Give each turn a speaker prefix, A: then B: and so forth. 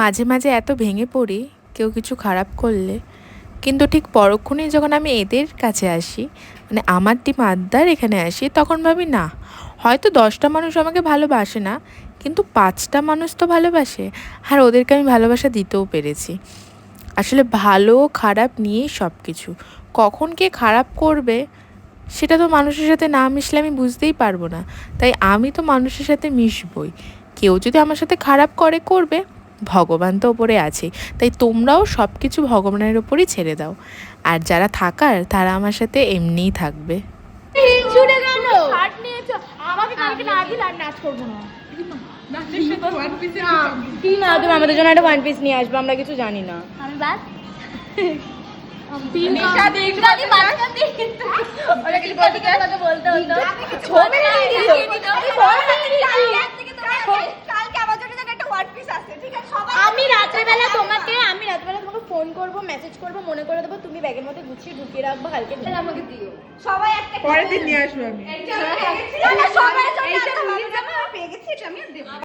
A: মাঝে মাঝে এত ভেঙে পড়ি কেউ কিছু খারাপ করলে, কিন্তু ঠিক পরক্ষণেই যখন আমি এদের কাছে আসি, মানে আমার টিম আড্ডার এখানে আসি, তখন ভাবি না, হয়তো 10টা মানুষ আমাকে ভালোবাসে না, কিন্তু 5টা মানুষ তো ভালোবাসে, আর ওদেরকে আমি ভালোবাসা দিতেও পেরেছি। আসলে ভালো খারাপ নিয়েই সব কিছু। কখন কে খারাপ করবে সেটা তো মানুষের সাথে না মিশলে আমি বুঝতেই পারবো না। তাই আমি তো মানুষের সাথে মিশবই। কেউ যদি আমার সাথে খারাপ করে, করবে, ভগবান তো ওপরে আছে। তাই তোমরাও সব কিছু ভগবানের ওপরই ছেড়ে দাও। আর যারা থাকার তারা আমার সাথে এমনিই থাকবে।
B: ছুটে গেল শার্ট নিয়েছো আমাকে কালকে না দিলে আর নাচ করবো না। কি না তুমি আমাদের জন্য একটা ওয়ান পিস নিয়ে আসবে, আমরা কিছু জানি না। আমি বাস আমি রাত্রেবেলা তোমাকে ফোন করবো, মেসেজ করবো, মনে করে দেবো, তুমি ব্যাগের মধ্যে গুছিয়ে ঢুকিয়ে রাখবো, কালকে আমাকে দিও। সবাই একটা
C: পরের দিন নিয়ে আসবো আমি।
B: সবাই পেয়ে গেছি, এটা আমি দেবো।